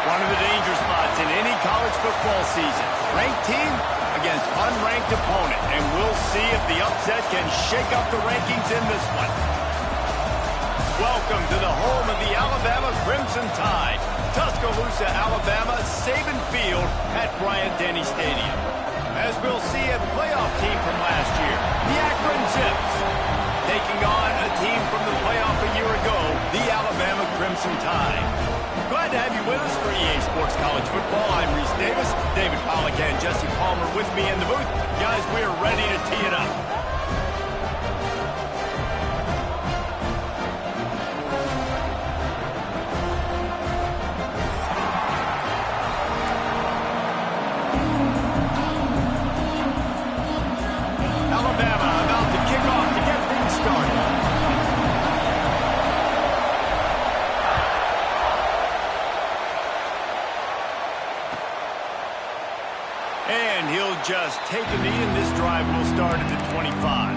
One of the danger spots in any college football season. Ranked team against unranked opponent. And we'll see if the upset can shake up the rankings in this one. Welcome to the home of the Alabama Crimson Tide. Tuscaloosa, Alabama, Saban Field at Bryant-Denny Stadium. As we'll see a playoff team from last year, the Akron Zips, taking on a team from the playoff a year ago, the Alabama Crimson Tide. Glad to have you with us for EA Sports College Football. I'm Reese Davis, David Pollack and Jesse Palmer with me in the booth. Guys, we are ready to tee it up. Alabama about to kick off to get things started. And he'll just take a knee, and this drive will start at the 25.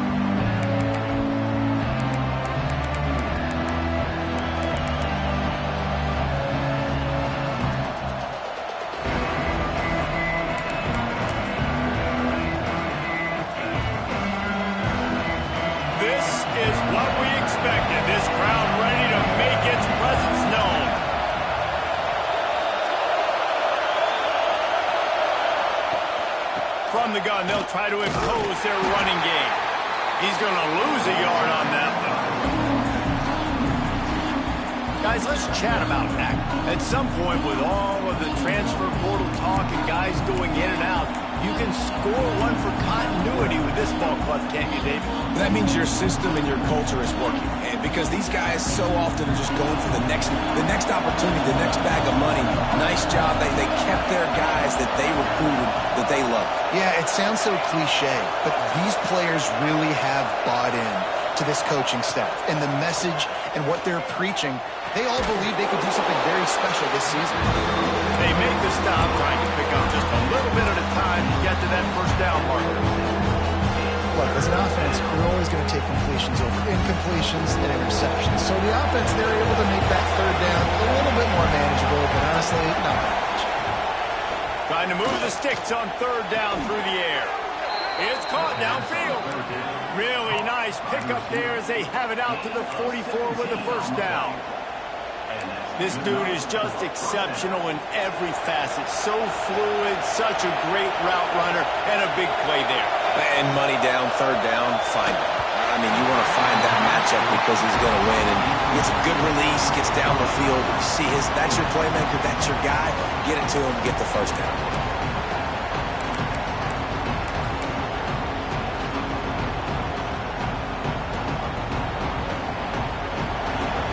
This is what we expected. This crowd ready to make its presence known. From the gun, they'll try to impose their running game. He's going to lose a yard on that one. Guys, let's chat about that. At some point, with all of the transfer portal talk and guys going in and out, you can score one for continuity with this ball club, can't you, David? That means your system and your culture is working. And because these guys so often are just going for the next opportunity, the next bag of money. Nice job. They kept their guys that they recruited, that they love. Yeah, it sounds so cliche, but these players really have bought in to this coaching staff. And the message and what they're preaching, they all believe they could do something very special this season. They make the stop, trying to pick up just a little bit at a time to get to that first down marker. Look, as an offense, we're always going to take completions over incompletions and interceptions. So the offense, they're able to make that third down a little bit more manageable, but honestly, not that much. Trying to move the sticks on third down through the air. It's caught downfield. Really nice pickup there as they have it out to the 44 with the first down. This dude is just exceptional in every facet. So fluid, such a great route runner, and a big play there. And money down, third down, find him. I mean, you want to find that matchup because he's going to win. And gets a good release, gets down the field. You see that's your playmaker, that's your guy. Get it to him, get the first down.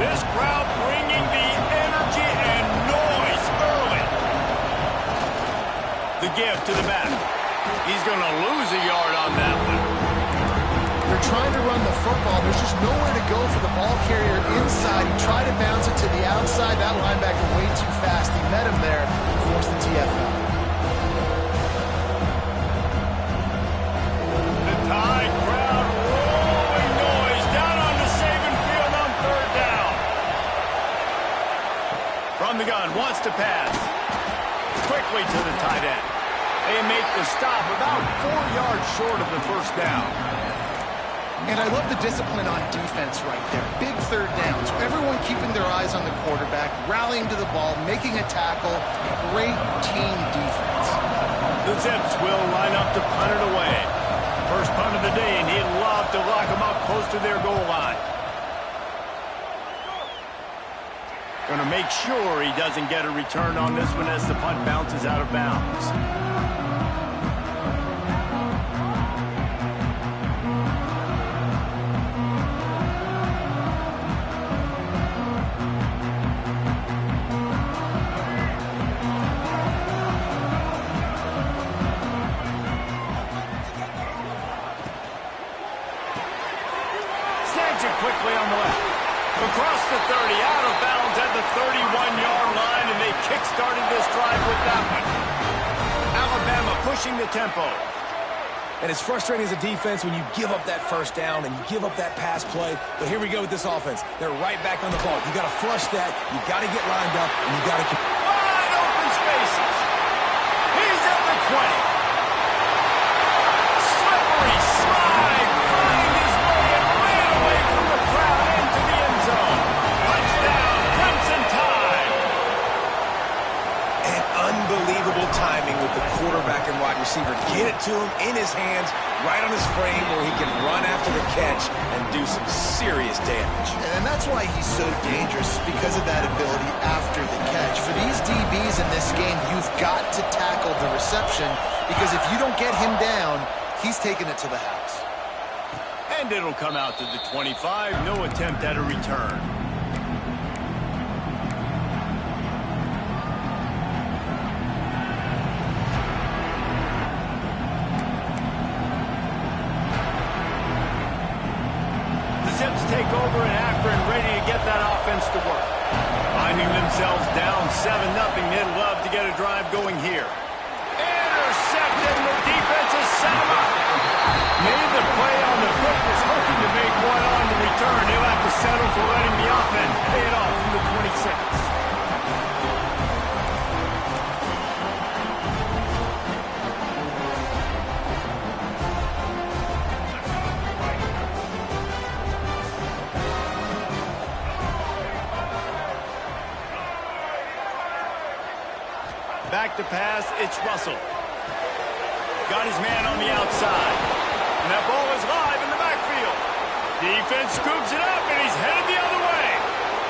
This crowd bringing the energy and noise early. The give to the back. He's going to lose a yard on that one. They're trying to run the football. There's just nowhere to go for the ball carrier inside. He tried to bounce it to the outside. That linebacker way too fast. He met him there and forced the TFL. The Tide crowd rolling noise down on the Saban Field on third down. From the gun, wants to pass. Quickly to the tight end. They make the stop about 4 yards short of the first down. And I love the discipline on defense right there. Big third downs. Everyone keeping their eyes on the quarterback, rallying to the ball, making a tackle. Great team defense. The Zips will line up to punt it away. First punt of the day, and he'd love to lock them up close to their goal line. Going to make sure he doesn't get a return on this one as the punt bounces out of bounds. Quickly on the left. Across the 30, out of bounds at the 31-yard line. starting this drive with that one. Alabama pushing the tempo. And it's frustrating as a defense when you give up that first down and you give up that pass play. But here we go with this offense. They're right back on the ball. You got to flush that. You got to get lined up, and you got to keep wide open spaces. He's at the 20. Slippery slide, finding his way and ran away from the crowd into the end zone. Touchdown, Crimson Tide. And unbelievable timing with the quarterback and wide receiver. Get it to him in his hands, right on his frame where he can run after the catch and do some serious damage. And that's why he's so dangerous, because of that ability after the catch. For these DBs in this game, you've got to tackle the reception, because if you don't get him down, he's taking it to the house. And it'll come out to the 25. No attempt at a return. Take over in Akron, ready to get that offense to work. Finding themselves down 7-0, they'd love to get a drive going here. Intercepted, the defense has set him up. Made the play on the foot, was hoping to make one on the return. He'll have to settle for letting the offense pay it off from the 26. Back to pass, it's Russell. Got his man on the outside. And that ball is live in the backfield. Defense scoops it up, and he's headed the other way.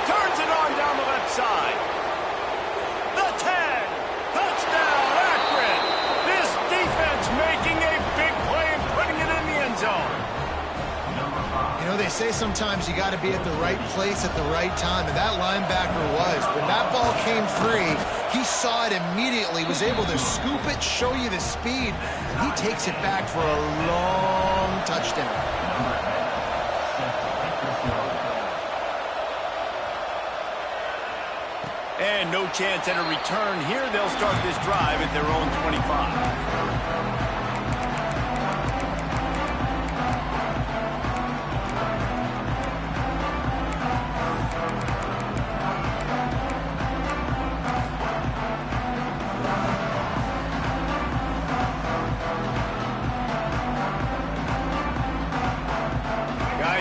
Turns it on down the left side. The 10. Touchdown, Akron. This defense making a big play and putting it in the end zone. You know, they say sometimes you got to be at the right place at the right time, and that linebacker was. When that ball came free, he saw it immediately, was able to scoop it, show you the speed. He takes it back for a long touchdown. And no chance at a return here. They'll start this drive at their own 25.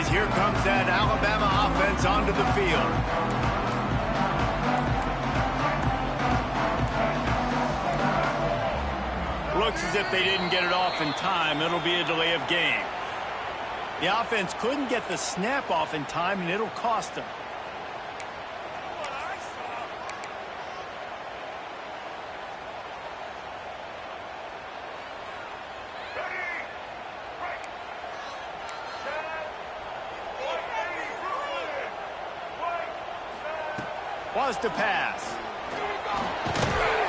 Here comes that Alabama offense onto the field. Looks as if they didn't get it off in time. It'll be a delay of game. The offense couldn't get the snap off in time, and it'll cost them. Was to pass.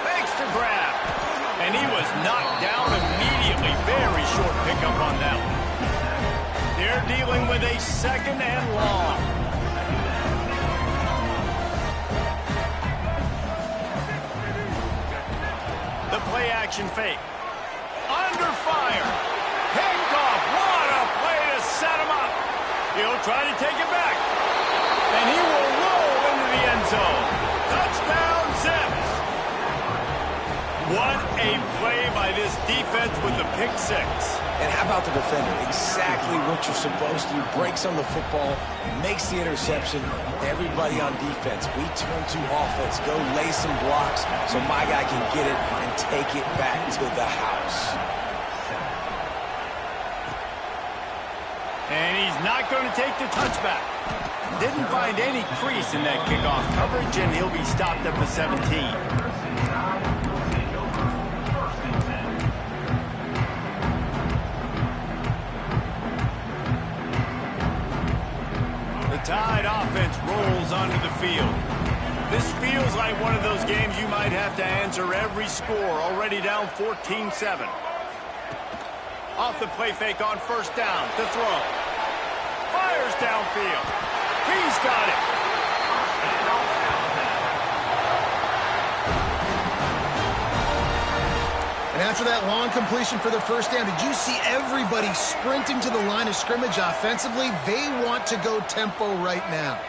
Makes the grab. And he was knocked down immediately. Very short pickup on that one. They're dealing with a second and long. The play action fake. Under fire. Picked off. What a play to set him up. He'll try to take it back. And he will roll into the end zone. Touchdown, Zips. What a play by this defense with the pick six. And how about the defender? Exactly what you're supposed to do. Breaks on the football, makes the interception. Everybody on defense, we turn to offense. Go lay some blocks so my guy can get it and take it back to the house. And he's not going to take the touchback. Didn't find any crease in that kickoff coverage, and he'll be stopped at the 17. Tide offense rolls onto the field. This feels like one of those games you might have to answer every score. Already down 14-7. Off the play fake on first down to throw. Fires downfield. He's got it. after that long completion for the first down, did you see everybody sprinting to the line of scrimmage offensively? They want to go tempo right now.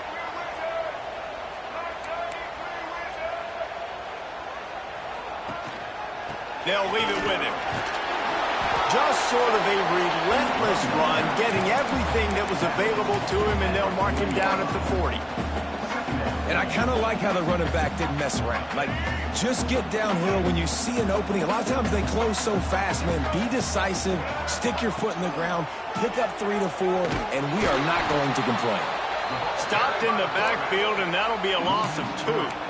They'll leave it with him. Just sort of a relentless run, getting everything that was available to him, and they'll mark him down at the 40. And I kind of like how the running back didn't mess around. Like, just get downhill when you see an opening. A lot of times they close so fast, man. Be decisive, stick your foot in the ground, pick up 3 to 4, and we are not going to complain. Stopped in the backfield, and that'll be a loss of 2.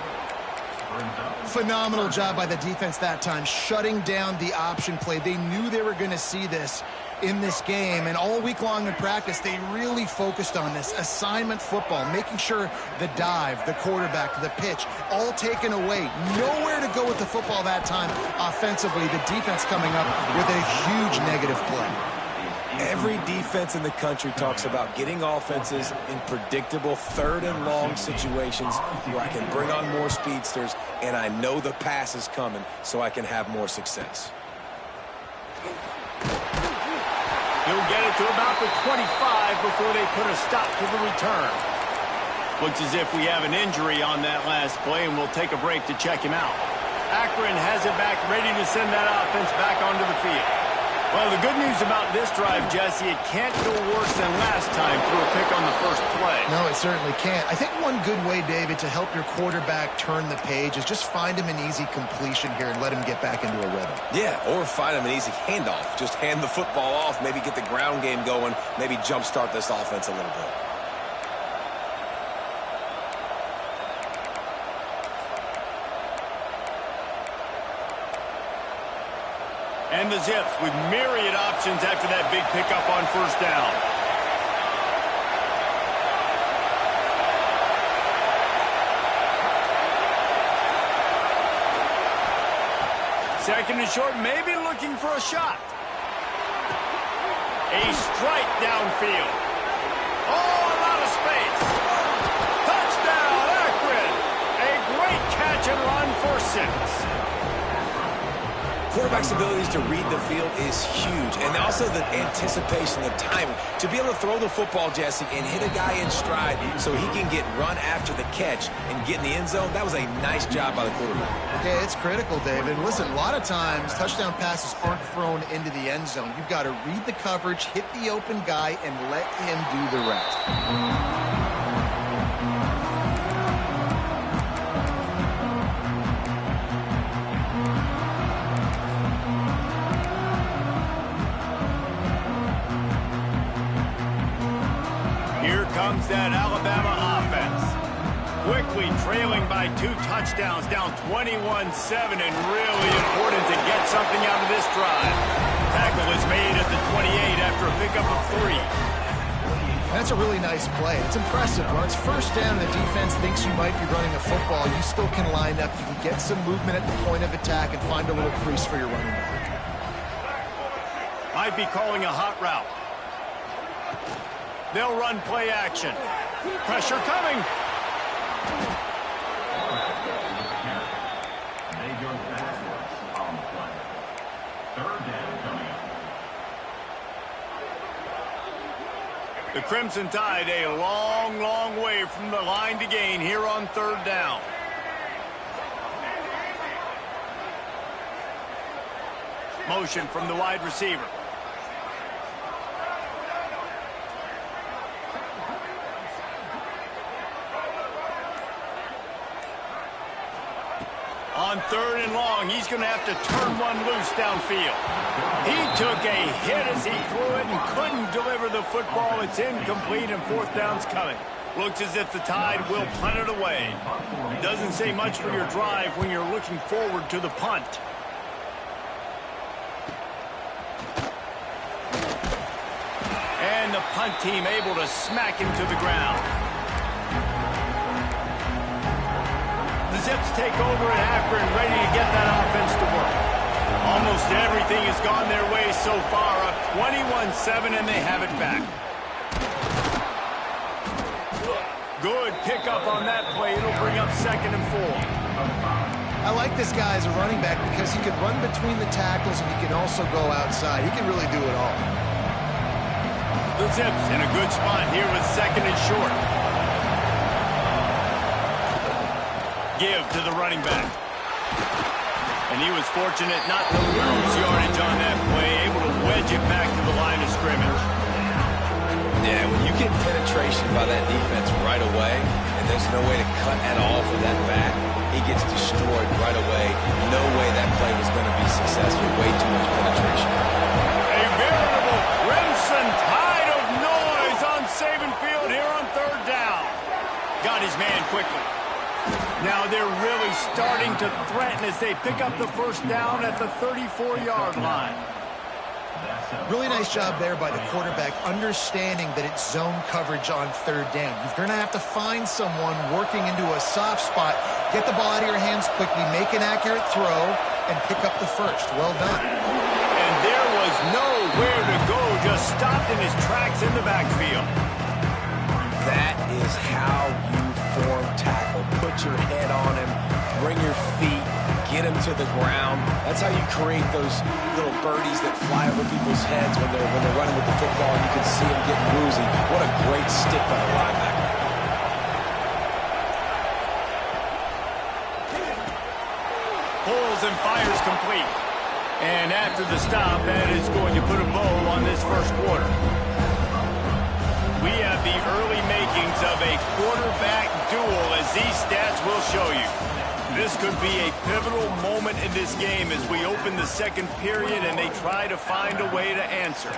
Phenomenal job by the defense that time, shutting down the option play. They knew they were going to see this in this game, and all week long in practice, they really focused on this assignment football, making sure the dive, the quarterback, the pitch, all taken away. Nowhere to go with the football that time offensively. The defense coming up with a huge negative play. Every defense in the country talks about getting offenses in predictable third and long situations where I can bring on more speedsters and I know the pass is coming so I can have more success. He'll get it to about the 25 before they put a stop to the return. Looks as if we have an injury on that last play, and we'll take a break to check him out. Akron has it back, ready to send that offense back onto the field. Well, the good news about this drive, Jesse, it can't go worse than last time through a pick on the first play. No, it certainly can't. I think one good way, David, to help your quarterback turn the page is just find him an easy completion here and let him get back into a rhythm. Yeah, or find him an easy handoff. Just hand the football off, maybe get the ground game going, maybe jumpstart this offense a little bit. And the Zips with myriad options after that big pickup on first down. Second and short, maybe looking for a shot. A strike downfield. Oh, a lot of space. Touchdown, Akron. A great catch and run for 6. Quarterback's abilities to read the field is huge, and also the anticipation, the timing. To be able to throw the football, Jesse, and hit a guy in stride so he can get run after the catch and get in the end zone, that was a nice job by the quarterback. Yeah, it's critical, David. Listen, a lot of times touchdown passes aren't thrown into the end zone. You've got to read the coverage, hit the open guy, and let him do the rest. Comes that Alabama offense. Quickly trailing by 2 touchdowns, down 21-7, and really important to get something out of this drive. Tackle is made at the 28 after a pickup of 3. That's a really nice play. It's impressive. When it's first down and the defense thinks you might be running a football, you still can line up. You can get some movement at the point of attack and find a little crease for your running back. Might be calling a hot route. They'll run play action. Pressure coming. The Crimson Tide a long, long way from the line to gain here on third down. Motion from the wide receiver. On third and long, he's going to have to turn one loose downfield. He took a hit as he threw it and couldn't deliver the football. It's incomplete, and fourth down's coming. Looks as if the Tide will punt it away. It doesn't say much for your drive when you're looking forward to the punt. And the punt team able to smack him to the ground. Zips take over at Akron, ready to get that offense to work. Almost everything has gone their way so far, up 21-7, and they have it back. Good pickup on that play. It'll bring up 2nd and 4. I like this guy as a running back because he can run between the tackles and he can also go outside. He can really do it all. The Zips in a good spot here with second and short. Give to the running back. And he was fortunate not to lose yardage on that play, able to wedge it back to the line of scrimmage. Yeah, when you get penetration by that defense right away, and there's no way to cut at all for that back, he gets destroyed right away. No way that play was going to be successful. Way too much penetration. A veritable crimson tide of noise on Saban Field here on third down. Got his man quickly. Now they're really starting to threaten as they pick up the first down at the 34-yard line. Really nice job there by the quarterback, understanding that it's zone coverage on third down. You're going to have to find someone working into a soft spot, get the ball out of your hands quickly, make an accurate throw, and pick up the first. Well done. And there was nowhere to go, just stopped in his tracks in the backfield. That is how you form tackle. Put your head on him, bring your feet, get him to the ground. That's how you create those little birdies that fly over people's heads when they're running with the football and you can see them getting woozy. What a great stick by the linebacker. Pulls and fires complete. And after the stop, that is going to put a bow on this first quarter. We have the early makings of a quarterback duel, as these stats will show you. This could be a pivotal moment in this game as we open the second period and they try to find a way to answer.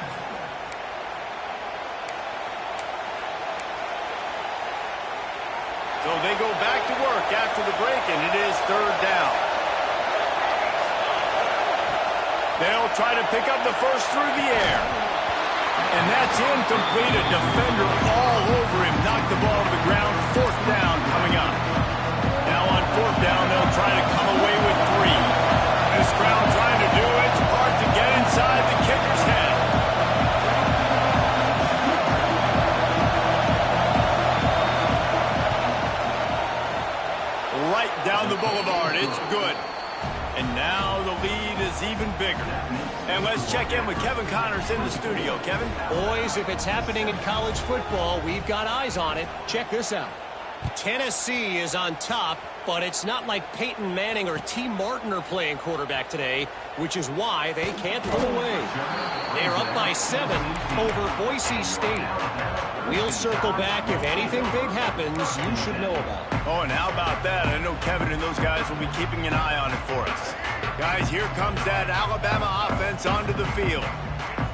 So they go back to work after the break, and it is third down. They'll try to pick up the first through the air. And that's incomplete. A defender all over him. Knocked the ball to the ground. Fourth down coming up. Now on fourth down, they'll try to come away with 3. This crowd trying to do its part to get inside the kicker's head. Right down the boulevard. It's good. And now the lead is even bigger. And let's check in with Kevin Connors in the studio. Kevin? Boys, if it's happening in college football, we've got eyes on it. Check this out. Tennessee is on top, but it's not like Peyton Manning or T. Martin are playing quarterback today, which is why they can't pull away. They're up by 7 over Boise State. We'll circle back. If anything big happens, you should know about it. Oh, and how about that? I know Kevin and those guys will be keeping an eye on it for us. Guys, here comes that Alabama offense onto the field.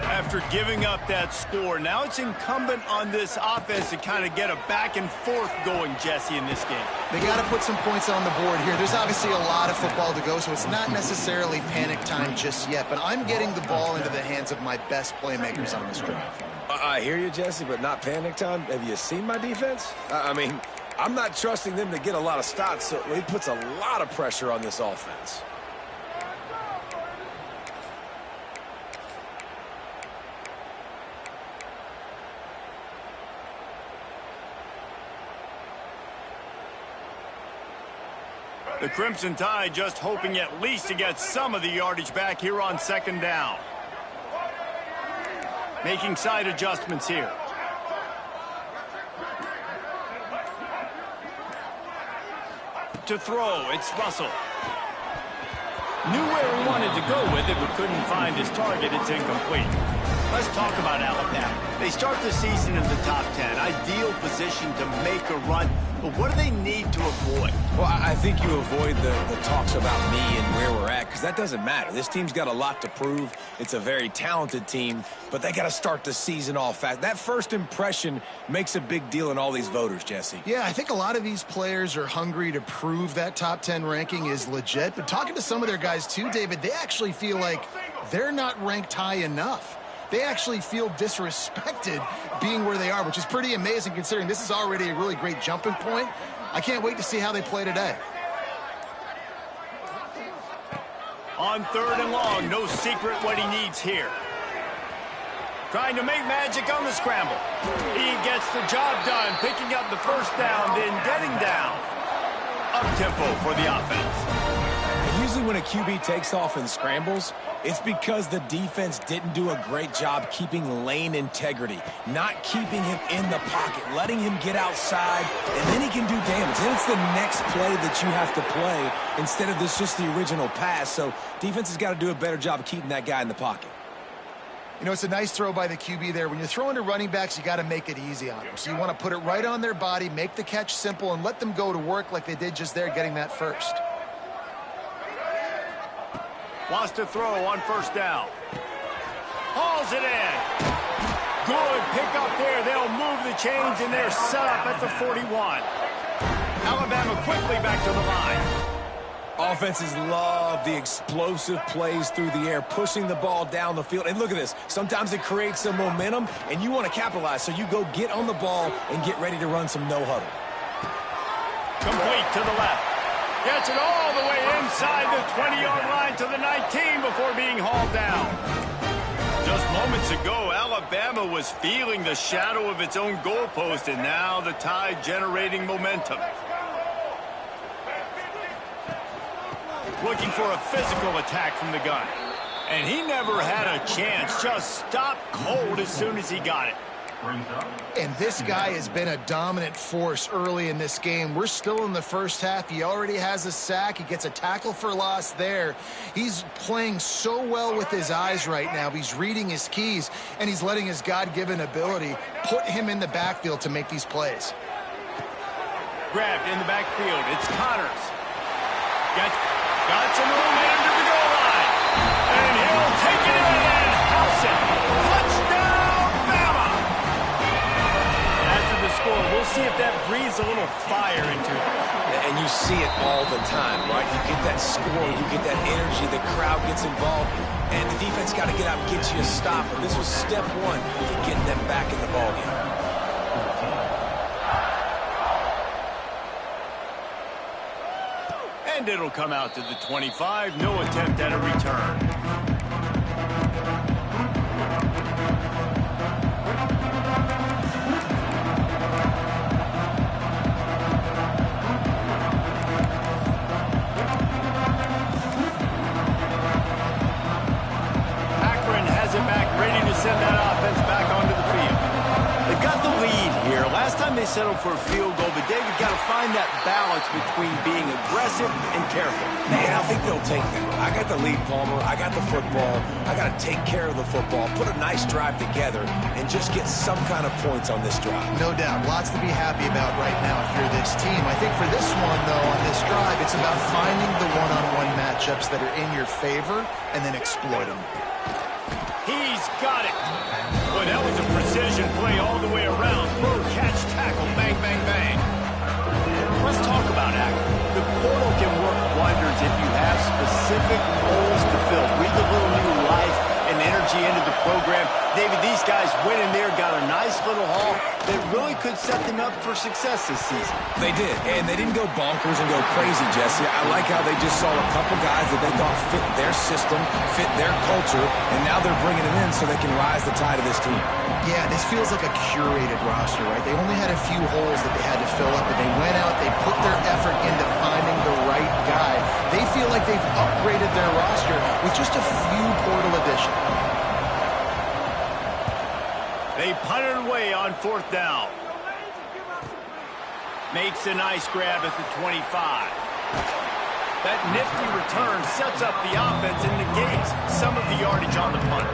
After giving up that score, now it's incumbent on this offense to kind of get a back and forth going, Jesse, in this game. They got to put some points on the board here. There's obviously a lot of football to go, so it's not necessarily panic time just yet, but I'm getting the ball into the hands of my best playmakers on this drive. I hear you, Jesse, but not panic time. Have you seen my defense? I mean, I'm not trusting them to get a lot of stops, so it puts a lot of pressure on this offense. The Crimson Tide just hoping at least to get some of the yardage back here on second down. Making side adjustments here. To throw, it's Russell. Knew where he wanted to go with it, but couldn't find his target. It's incomplete. Let's talk about Alabama. They start the season in the top 10. Ideal position to make a run. But what do they need to avoid? Well, I think you avoid the talks about me and where we're at, because that doesn't matter. This team's got a lot to prove. It's a very talented team, but they got to start the season off fast. That first impression makes a big deal in all these voters, Jesse. Yeah, I think a lot of these players are hungry to prove that top 10 ranking is legit. But talking to some of their guys too, David, they actually feel like they're not ranked high enough. They actually feel disrespected being where they are, which is pretty amazing considering this is already a really great jumping point. I can't wait to see how they play today. On third and long, no secret what he needs here. Trying to make magic on the scramble. He gets the job done, picking up the first down, then getting down. Up-tempo for the offense. Usually when a QB takes off and scrambles, it's because the defense didn't do a great job keeping lane integrity, not keeping him in the pocket, letting him get outside, and then he can do damage. Then it's the next play that you have to play instead of just the original pass. So defense has got to do a better job of keeping that guy in the pocket. You know, it's a nice throw by the QB there. When you're throwing to running backs, you got to make it easy on them. So you want to put it right on their body, make the catch simple, and let them go to work like they did just there, getting that first. Wants to throw on first down. Hauls it in. Good pick up there. They'll move the chains, and they're set up at the 41. Alabama quickly back to the line. Offenses love the explosive plays through the air, pushing the ball down the field. And look at this. Sometimes it creates some momentum, and you want to capitalize. So you go get on the ball and get ready to run some no-huddle. Complete to the left. Gets it all the way inside the 20-yard line to the 19 before being hauled down. Just moments ago, Alabama was feeling the shadow of its own goalpost, and now the Tide generating momentum. Looking for a physical attack from the gun. And he never had a chance. Just stopped cold as soon as he got it. And this guy has been a dominant force early in this game. We're still in the first half. He already has a sack. He gets a tackle for loss there. He's playing so well with his eyes right now. He's reading his keys, and he's letting his God-given ability put him in the backfield to make these plays. Grabbed in the backfield. It's Connors. Got some room under the goal line. And he'll take it in and house it. Touchdown, Bama! After the score, we'll see if that breathes a little fire into it. And you see it all the time, right? You get that score, you get that energy, the crowd gets involved, and the defense got to get out and get you a stop. And this was step one to getting them back in the ballgame. And it'll come out to the 25. No attempt at a return. Akron has it back, ready to send that offense back onto the field. They've got the lead here. Last time they settled for a field goal, but David got to find that balance between being aggressive and careful. Man, I think they'll take that. I got the lead, Palmer. I got the football. I got to take care of the football, put a nice drive together, and just get some kind of points on this drive. No doubt. Lots to be happy about right now if you're this team. I think for this one, though, on this drive, it's about finding the one-on-one matchups that are in your favor and then exploiting them. He's got it. Boy, that was a precision play all the way around. Throw, catch, tackle, bang, bang, bang. Let's talk about Akron. The portal can work wonders if you have specific holes to fill. Breathe a little new life and energy into the program. David, these guys went in there, got a nice little haul that really could set them up for success this season. They did, and they didn't go bonkers and go crazy, Jesse. I like how they just saw a couple guys that they thought fit their system, fit their culture, and now they're bringing them in so they can rise the tide of this team. Yeah, this feels like a curated roster, right? They only had a few holes that they had to fill up, but they went out, they put their effort into finding the right guy. They feel like they've upgraded their roster with just a few portal additions. They punt it away on fourth down. Makes a nice grab at the 25. That nifty return sets up the offense and negates some of the yardage on the punt.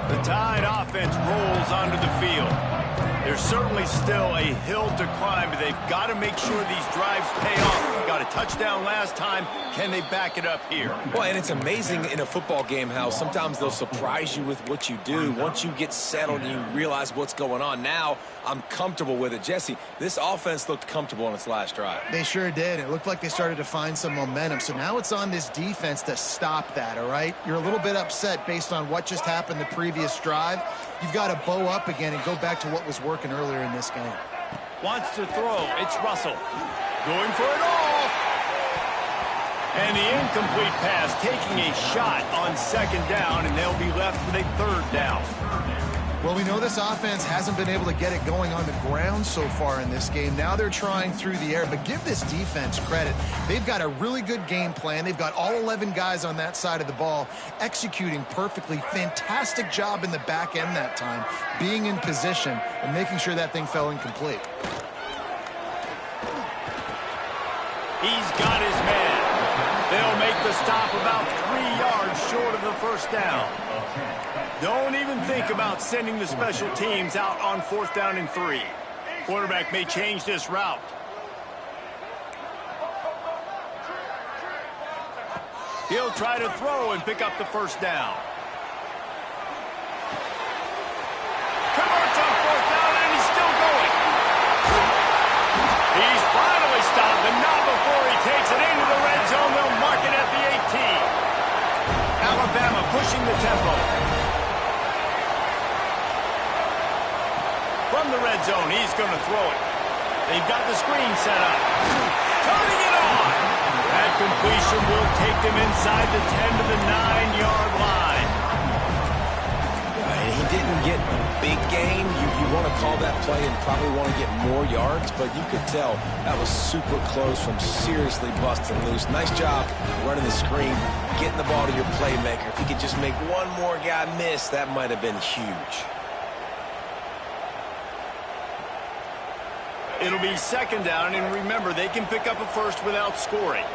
The Tide offense rolls onto the field. There's certainly still a hill to climb, but they've got to make sure these drives pay off. Got a touchdown last time. Can they back it up here? Well, and it's amazing in a football game how sometimes they'll surprise you with what you do. Once you get settled and you realize what's going on, now I'm comfortable with it. Jesse, this offense looked comfortable on its last drive. They sure did. It looked like they started to find some momentum. So now it's on this defense to stop that, all right? You're a little bit upset based on what just happened the previous drive. You've got to bow up again and go back to what was working earlier in this game. Wants to throw. It's Russell. Going for it all. And the incomplete pass taking a shot on second down, and they'll be left with a third down. Well, we know this offense hasn't been able to get it going on the ground so far in this game. Now they're trying through the air, but give this defense credit. They've got a really good game plan. They've got all 11 guys on that side of the ball executing perfectly. Fantastic job in the back end that time, being in position and making sure that thing fell incomplete. He's got his man. They'll make the stop about 3 yards short of the first down. Don't even think about sending the special teams out on 4th down and 3. Quarterback may change this route. He'll try to throw and pick up the first down. Converts on 4th down, and he's still going. He's finally stopped, but not before he takes it into the red zone. They'll mark it at the 18. Alabama pushing the tempo. From the red zone, he's going to throw it. They've got the screen set up. Turning it on. That completion will take them inside the 10 to the 9-yard line. And he didn't get a big gain. You want to call that play and probably want to get more yards, but you could tell that was super close from seriously busting loose. Nice job running the screen, getting the ball to your playmaker. If he could just make one more guy miss, that might have been huge. It'll be second down, and remember, they can pick up a first without scoring.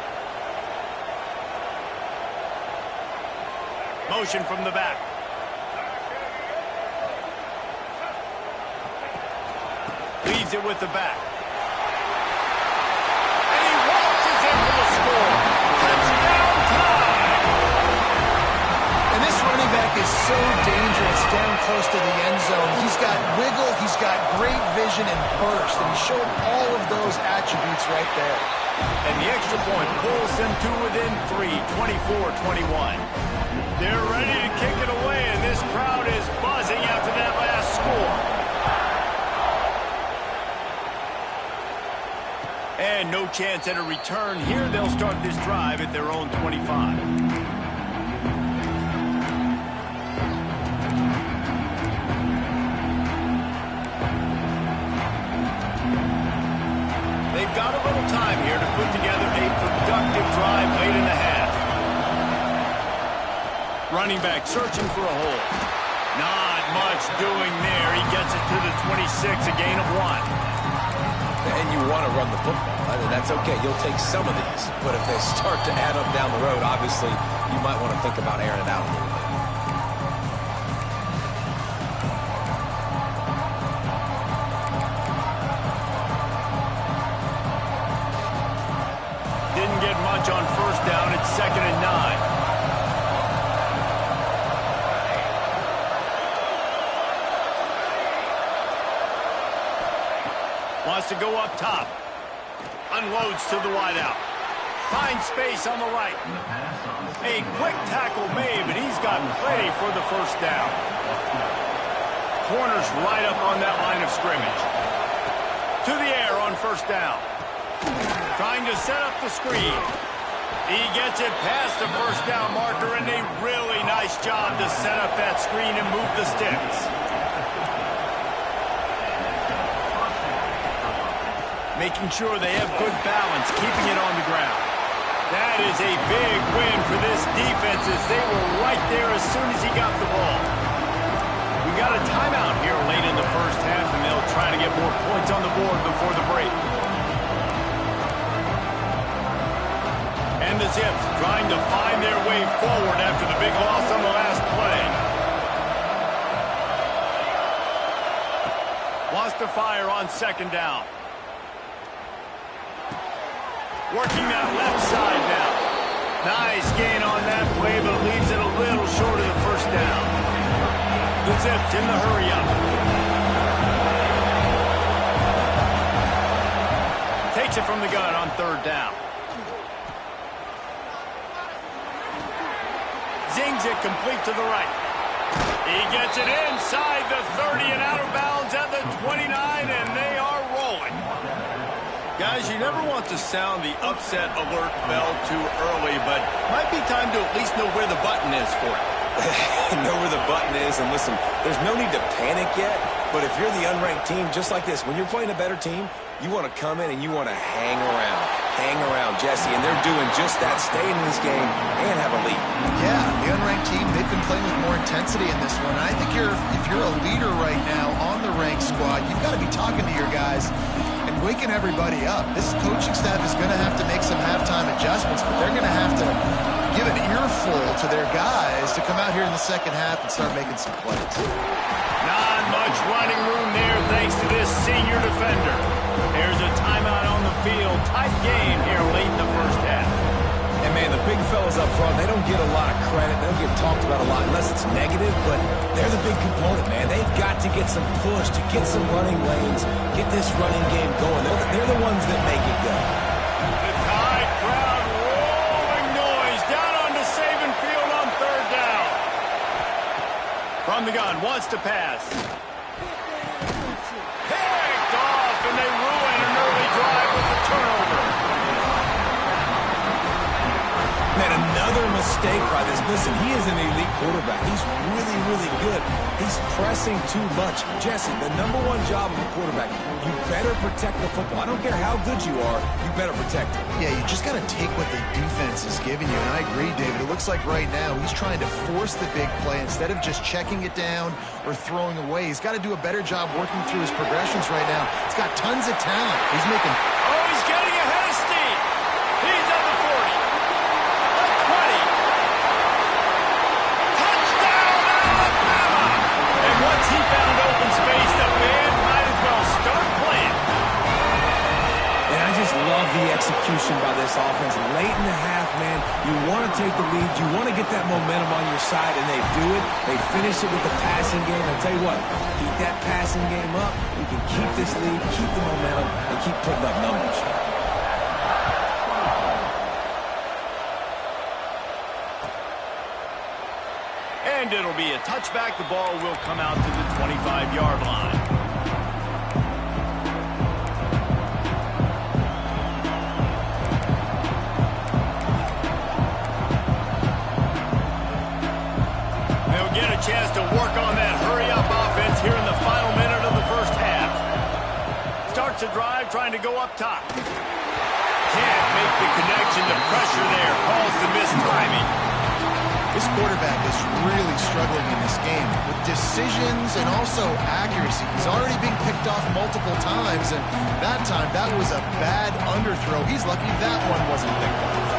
Motion from the back. Leaves it with the back. And he waltzes in for the score. Touchdown time! And this running back is so dangerous down close to the end zone. He's got wiggle, he's got great vision and burst, and he showed all of those attributes right there. And the extra point pulls them to within 3, 24-21. They're ready to kick it away, and this crowd is buzzing after that last score. And no chance at a return here. They'll start this drive at their own 25. They've got a little time here to put together a productive drive late in the half. Running back searching for a hole. Not much doing there. He gets it to the 26, a gain of 1. And you want to run the football. That's okay. You'll take some of these. But if they start to add up down the road, obviously, you might want to think about airing it out a little bit. Didn't get much on first down. It's 2nd and 9. Wants to go up top. Unloads to the wideout. Finds space on the right. A quick tackle made, but he's got plenty for the first down. Corners right up on that line of scrimmage. To the air on first down. Trying to set up the screen. He gets it past the first down marker, and a really nice job to set up that screen and move the sticks. Making sure they have good balance, keeping it on the ground. That is a big win for this defense as they were right there as soon as he got the ball. We got a timeout here late in the first half, and they'll try to get more points on the board before the break. And the Zips trying to find their way forward after the big loss on the last play. Wants to fire on second down. Working that left side now. Nice gain on that play, but leaves it a little short of the first down. The Zips in the hurry up. Takes it from the gun on third down. Zings it complete to the right. He gets it inside the 30 and out of bounds at the 29, and they are rolling. Guys, you never want to sound the upset alert bell too early, but might be time to at least know where the button is for it. Know where the button is, and listen, there's no need to panic yet, but if you're the unranked team, just like this, when you're playing a better team, you want to come in and you want to hang around, Jesse, and they're doing just that, staying in this game and have a lead. Yeah, the unranked team, they've been playing with more intensity in this one. I think if you're a leader right now on the ranked squad, you've got to be talking to your guys and waking everybody up. This coaching staff is going to have to make some halftime adjustments, but they're going to have to give an earful to their guys to come out here in the second half and start making some plays. Not much running room there thanks to this senior defender. There's a timeout on the field. Tight game here late in the first half. And, man, the big fellas up front, they don't get a lot of credit. They don't get talked about a lot unless it's negative, but they're the big component, man. They've got to get some push, to get some running lanes, get this running game going. They're the ones that make it go. The Tide crowd rolling noise down onto Saban Field on third down. From the gun, wants to pass. Picked off, and they ruin an early drive with the turnover. Man, another mistake by this. Listen, he is an elite quarterback. He's really, really good. He's pressing too much. Jesse, the number one job of a quarterback, you better protect the football. I don't care how good you are, you better protect it. Yeah, you just got to take what the defense is giving you, and I agree, David. It looks like right now he's trying to force the big play instead of just checking it down or throwing away. He's got to do a better job working through his progressions right now. He's got tons of talent. He's making... Oh, he's getting ahead of steam. He's at the 40. The 20. Touchdown, Alabama! And once he found open space, the band might as well start playing. And I just love the execution by this offense. Late in the half, man, you want to take the lead. You want to get that momentum on your side, and they do it. They finish it with the passing game. I'll tell you what, keep that passing game up. You can keep this lead, keep the momentum, and keep putting up numbers. And it'll be a touchback. The ball will come out to the 25-yard line. They'll get a chance to work on that hurry-up offense here in the final minute of the first half. Starts a drive trying to go up top. Can't make the connection. The pressure there calls the missed timing. This quarterback is really struggling in this game with decisions and also accuracy. He's already being picked off multiple times, and that time, that was a bad underthrow. He's lucky that one wasn't picked off.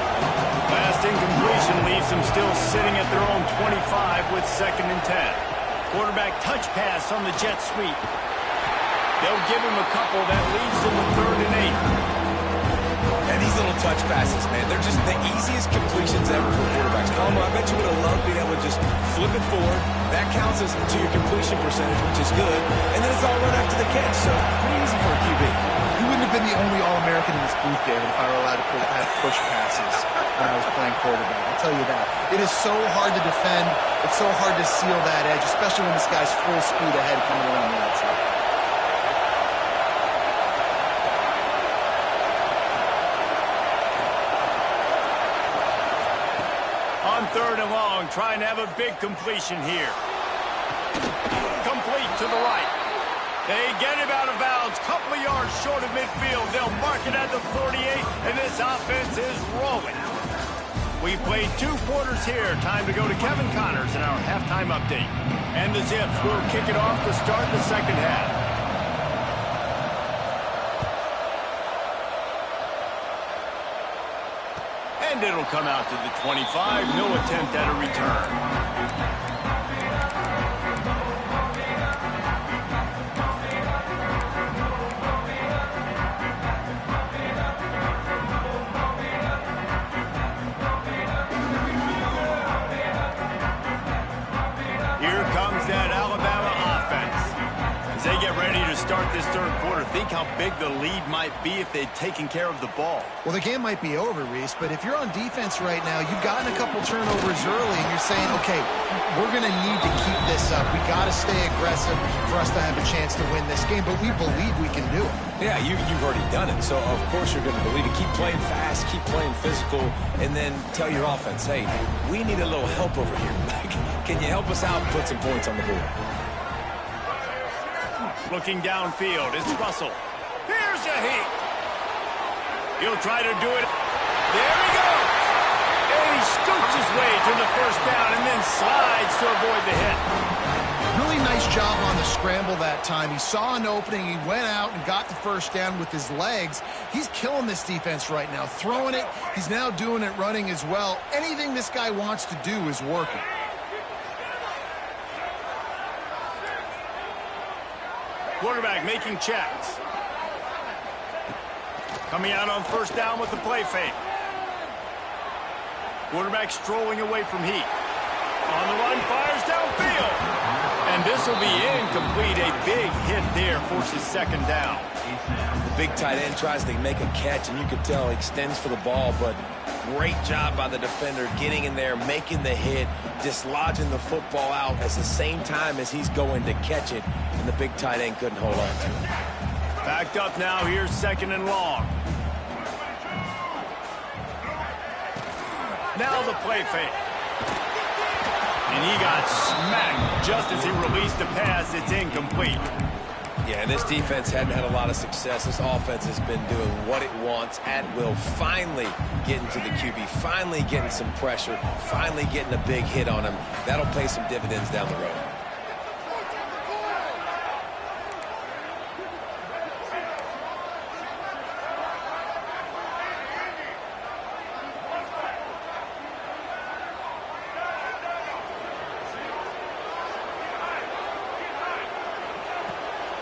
Last incompletion leaves them still sitting at their own 25 with 2nd and 10. Quarterback touch pass on the jet sweep. They'll give him a couple. That leaves them with 3rd and 8. And these little touch passes, man, they're just the easiest completions ever for quarterbacks. Palmer, I bet you would have loved being able to just flip it forward. That counts as to your completion percentage, which is good. And then it's all run after the catch, so pretty easy for a QB. You wouldn't have been the only All-American in this booth, David, if I were allowed to have push passes when I was playing quarterback. I'll tell you that. It is so hard to defend. It's so hard to seal that edge, especially when this guy's full speed ahead coming around the outside. On 3rd and long, trying to have a big completion here. Complete to the right. They get him out of bounds, couple of yards short of midfield. They'll mark it at the 48, and this offense is rolling. We've played 2 quarters here. Time to go to Kevin Connors in our halftime update. And the Zips will kick it off to start the second half. And it'll come out to the 25. No attempt at a return. Here comes that Alabama offense as they get ready to start this third quarter. Think how big the lead might be if they'd taken care of the ball. Well, the game might be over, Reese, but if you're on defense right now, you've gotten a couple turnovers early, and you're saying, okay, we're going to need to keep this up. We got to stay aggressive for us to have a chance to win this game, but we believe we can do it. Yeah, you've already done it, so of course you're going to believe it. Keep playing fast, keep playing physical, and then tell your offense, hey, we need a little help over here. Can you help us out and put some points on the board? Looking downfield, it's Russell. Here's a heat. He'll try to do it. There he goes. And he scoots his way to the first down and then slides to avoid the hit. Really nice job on the scramble that time. He saw an opening. He went out and got the first down with his legs. He's killing this defense right now. Throwing it. He's now doing it running as well. Anything this guy wants to do is working. Quarterback making checks. Coming out on first down with the play fake. Quarterback strolling away from heat. On the run, fires downfield. And this will be incomplete. A big hit there forces second down. The big tight end tries to make a catch, and you can tell he extends for the ball, but great job by the defender getting in there, making the hit, dislodging the football out at the same time as he's going to catch it, and the big tight end couldn't hold on to it. Backed up now, here's second and long. Now the play fake. And he got smacked just as he released the pass. It's incomplete. Yeah, and this defense hadn't had a lot of success. This offense has been doing what it wants at will. Finally getting to the QB, finally getting some pressure, finally getting a big hit on him. That'll pay some dividends down the road.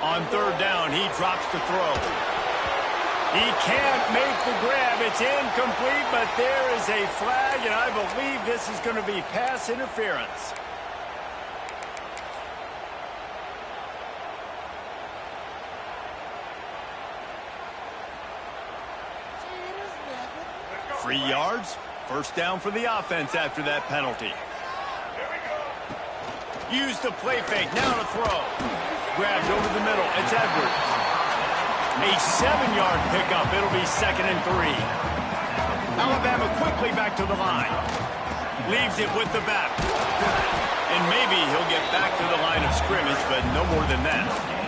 On third down, he drops the throw. He can't make the grab. It's incomplete, but there is a flag, and I believe this is going to be pass interference. Free yards. First down for the offense after that penalty. Use the play fake. Now to throw. Grabs over the middle. It's Edwards. A 7-yard pickup. It'll be 2nd and 3. Alabama quickly back to the line. Leaves it with the back. And maybe he'll get back to the line of scrimmage, but no more than that.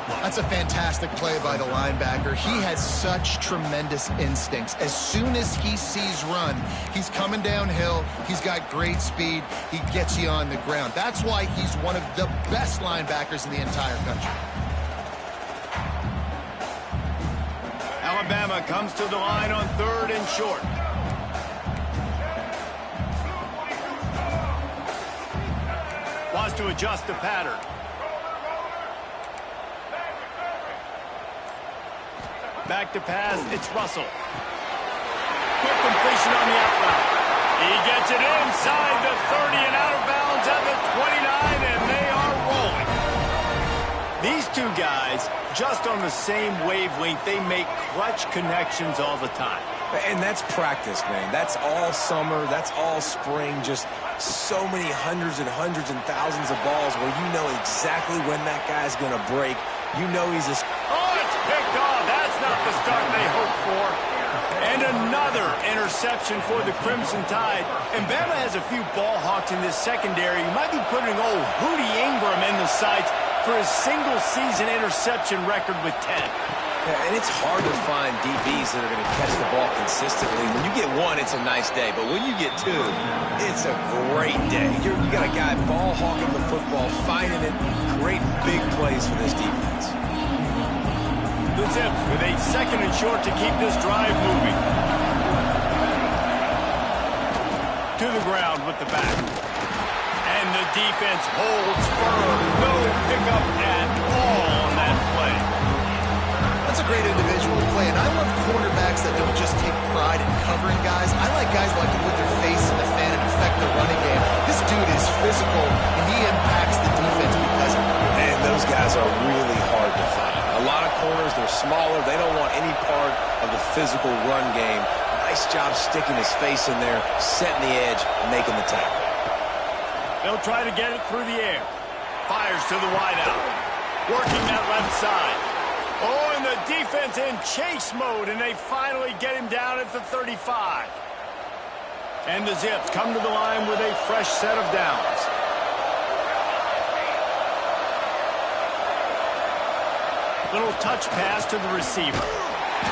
That's a fantastic play by the linebacker. He has such tremendous instincts. As soon as he sees run, he's coming downhill. He's got great speed. He gets you on the ground. That's why he's one of the best linebackers in the entire country. Alabama comes to the line on 3rd and short. Wants to adjust the pattern. Back to pass, it's Russell. Quick completion on the out route. He gets it inside the 30 and out of bounds at the 29, and they are rolling. These two guys, just on the same wavelength, they make clutch connections all the time. And that's practice, man. That's all summer. That's all spring. Just so many hundreds and thousands of balls where you know exactly when that guy's going to break. You know he's a... Oh, it's picked off. That's not the start they hoped for. And another interception for the Crimson Tide. And Bama has a few ball hawks in this secondary. You might be putting old Hootie Ingram in the sights for his single-season interception record with 10. Yeah, and it's hard to find DBs that are going to catch the ball consistently. When you get one, it's a nice day. But when you get two, it's a great day. You got a guy ball hawking the football, finding it, great big plays for this defense. The Zips with a 2nd and short to keep this drive moving. To the ground with the back. And the defense holds firm. No pickup at all on that play. That's a great individual play, and I love quarterbacks that don't just take pride in covering guys. I like guys that like to put their face in the fan and affect the running game. This dude is physical, and he impacts the defense because of it. And those guys are really hard to find. A lot of corners, they're smaller. They don't want any part of the physical run game. Nice job sticking his face in there, setting the edge, making the tackle. They'll try to get it through the air. Fires to the wideout. Working that left side. Oh, and the defense in chase mode, and they finally get him down at the 35. And the Zips come to the line with a fresh set of downs. Little touch pass to the receiver.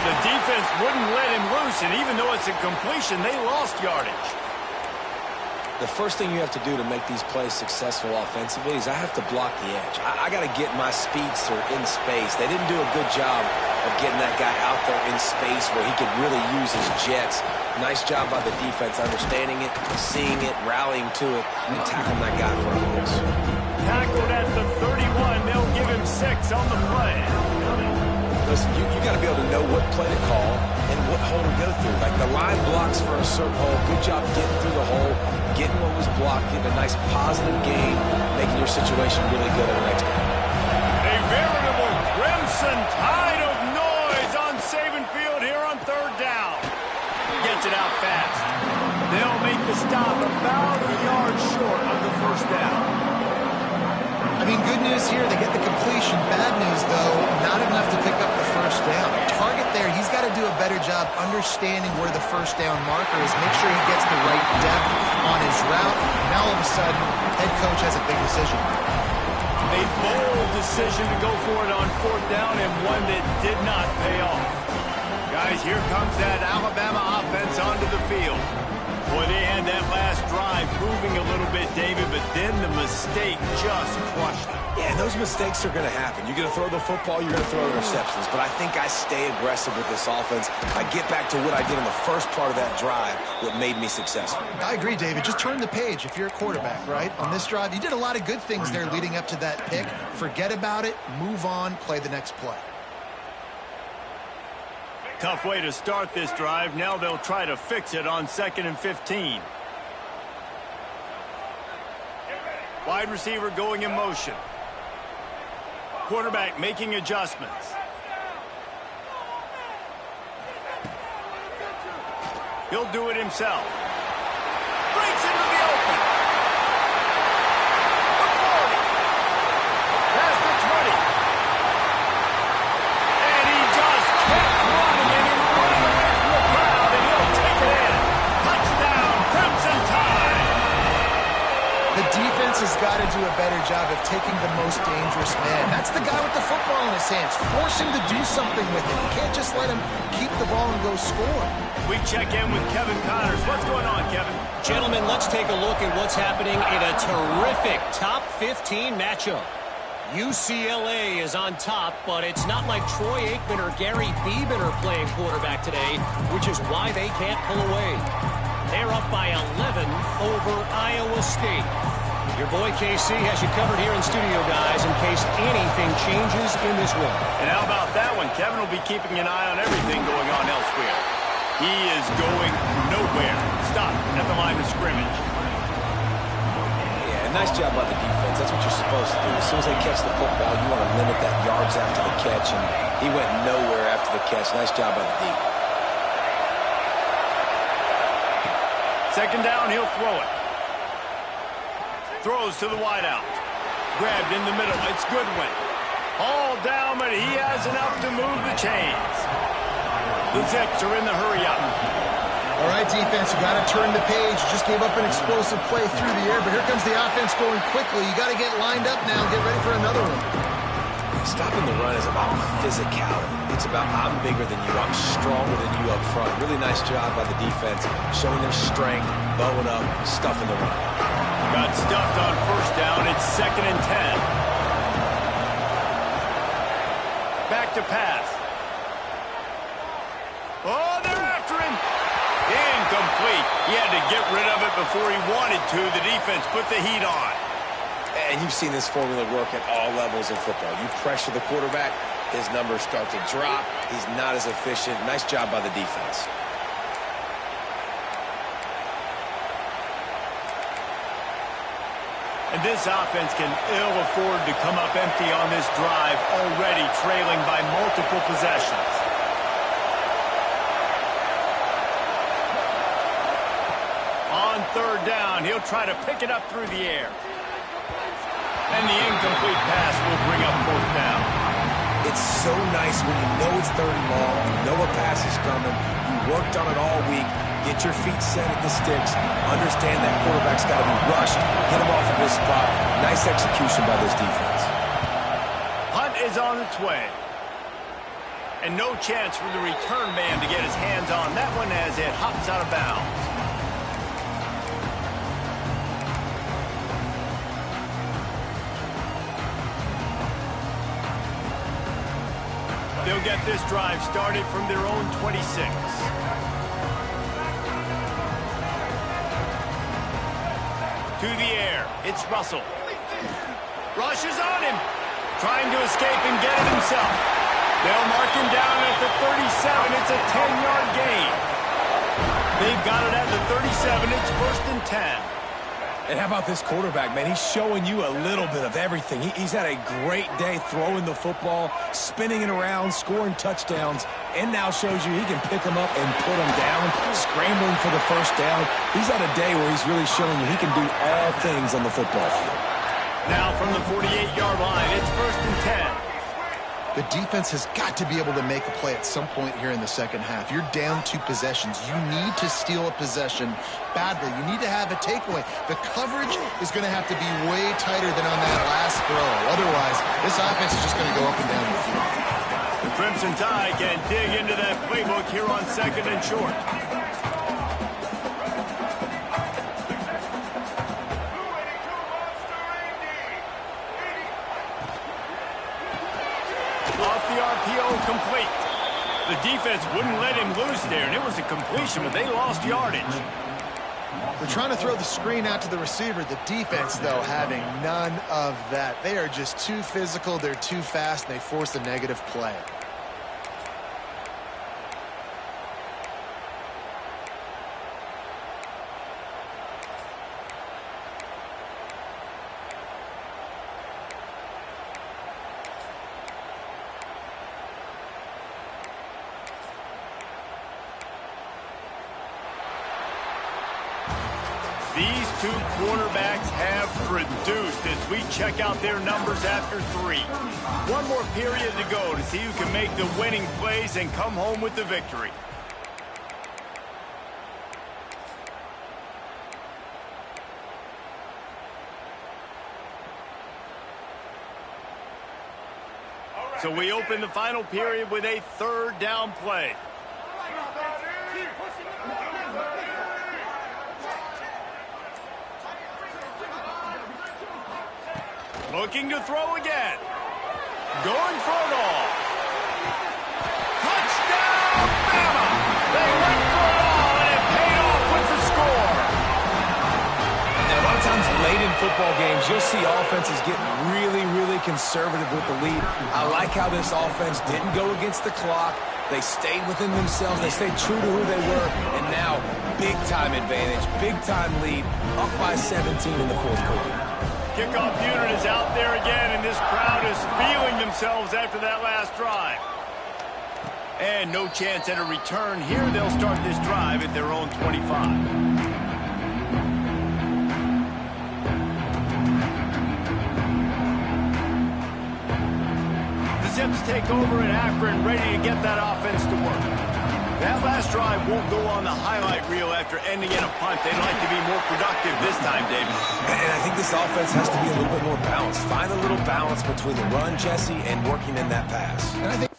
The defense wouldn't let him loose, and even though it's a completion, they lost yardage. The first thing you have to do to make these plays successful offensively is I have to block the edge. I got to get my speedster in space. They didn't do a good job of getting that guy out there in space where he could really use his jets. Nice job by the defense understanding it, seeing it, rallying to it, and tackling that guy for a loss. Tackled at the 31. They'll give him 6 on the play. Listen, you got to be able to know what play to call and what hole to go through. Like the line blocks for a certain hole. Good job getting through the hole, getting what was blocked, getting a nice positive gain, making your situation really good on the next game. A veritable crimson tide of noise on Saban Field here on 3rd down. Gets it out fast. They'll make the stop about a yard short of the 1st down. I mean, good news here, they get the completion. Bad news, though, not enough to pick up the 1st down. Target there, he's got to do a better job understanding where the 1st down marker is, make sure he gets the right depth on his route. Now, all of a sudden, head coach has a big decision. A bold decision to go for it on 4th down, and one that did not pay off. Guys, here comes that Alabama offense onto the field. Boy, they had that last drive moving a little bit, David, but then the mistake just crushed them. Yeah, those mistakes are going to happen. You're going to throw the football, you're going to throw interceptions. But I think I stay aggressive with this offense. I get back to what I did in the first part of that drive that made me successful. I agree, David. Just turn the page if you're a quarterback, right? On this drive, you did a lot of good things there leading up to that pick. Forget about it, move on, play the next play. Tough way to start this drive. Now they'll try to fix it on 2nd and 15. Wide receiver going in motion. Quarterback making adjustments. He'll do it himself. Breaks into the open. The 40. Past the 20. And he just kept running, and he's running away from the crowd, and he'll take it in. Touchdown, Crimson Tide. The defense has got to do a better job of taking the most dangerous man. That's the guy with the football in his hands. Force him to do something with it. You can't just let him keep the ball and go score. We check in with Kevin Connors. What's going on, Kevin? Gentlemen, let's take a look at what's happening in a terrific top 15 matchup. UCLA is on top, but it's not like Troy Aikman or Gary Beeman are playing quarterback today, which is why they can't pull away. They're up by 11 over Iowa State. Your boy KC has you covered here in studio, guys, in case anything changes in this one. And how about that one? Kevin will be keeping an eye on everything going on elsewhere. He is going nowhere. Stop at the line of scrimmage. Yeah, nice job by the defense. That's what you're supposed to do. As soon as they catch the football, you want to limit that yards after the catch, and he went nowhere after the catch. Nice job by the D. 2nd down, he'll throw it. Throws to the wideout. Grabbed in the middle. It's Goodwin. All down, but he has enough to move the chains. The Zips are in the hurry-up. All right, defense, you got to turn the page. You just gave up an explosive play through the air, but here comes the offense going quickly. You got to get lined up now and get ready for another one. Stopping the run is about physicality. It's about I'm bigger than you, I'm stronger than you up front. Really nice job by the defense, showing their strength, bowing up, stuffing the run. Got stuffed on 1st down. It's 2nd and 10. Back to pass. Oh, they're after him. Incomplete. He had to get rid of it before he wanted to. The defense put the heat on. And you've seen this formula work at all levels of football. You pressure the quarterback, his numbers start to drop. He's not as efficient. Nice job by the defense. And this offense can ill afford to come up empty on this drive, already trailing by multiple possessions. On third down, he'll try to pick it up through the air. And the incomplete pass will bring up fourth down. It's so nice when you know it's third and long, you know a pass is coming, you worked on it all week, get your feet set at the sticks, understand that quarterback's got to be rushed, get him off of his spot. Nice execution by this defense. Hunt is on its way. And no chance for the return man to get his hands on that one as it hops out of bounds. They'll get this drive started from their own 26. To the air, it's Russell. Rush is on him, trying to escape and get it himself. They'll mark him down at the 37. It's a 10-yard gain. They've got it at the 37. It's first and 10. And how about this quarterback, man? He's showing you a little bit of everything. He's had a great day throwing the football, spinning it around, scoring touchdowns, and now shows you he can pick them up and put them down, scrambling for the first down. He's had a day where he's really showing you he can do all things on the football field. Now from the 48-yard line, it's first and 10. The defense has got to be able to make a play at some point here in the second half. You're down 2 possessions. You need to steal a possession badly. You need to have a takeaway. The coverage is going to have to be way tighter than on that last throw. Otherwise, this offense is just going to go up and down the field. The Crimson Tide can dig into that playbook here on second and short. Off the RPO, complete. The defense wouldn't let him loose there, and it was a completion, but they lost yardage. They're trying to throw the screen out to the receiver. The defense, though, having none of that. They are just too physical, they're too fast, and they force a negative play. These two quarterbacks have produced as we check out their numbers after 3. One more period to go to see who can make the winning plays and come home with the victory. So we open the final period with a third down play. Looking to throw again. Going for it all. Touchdown, Bama! They went for it all, and it paid off with the score. And a lot of times late in football games, you'll see offenses get really conservative with the lead. I like how this offense didn't go against the clock. They stayed within themselves. They stayed true to who they were. And now, big-time advantage, big-time lead, up by 17 in the fourth quarter. Kickoff unit is out there again, and this crowd is feeling themselves after that last drive. And no chance at a return here. They'll start this drive at their own 25. The Zips take over in Akron, ready to get that offense to work. That last drive won't go on the highlight reel after ending in a punt. They'd like to be more productive this time, David. And I think this offense has to be a little bit more balanced. Find a little balance between the run, Jesse, and working in that pass. And I think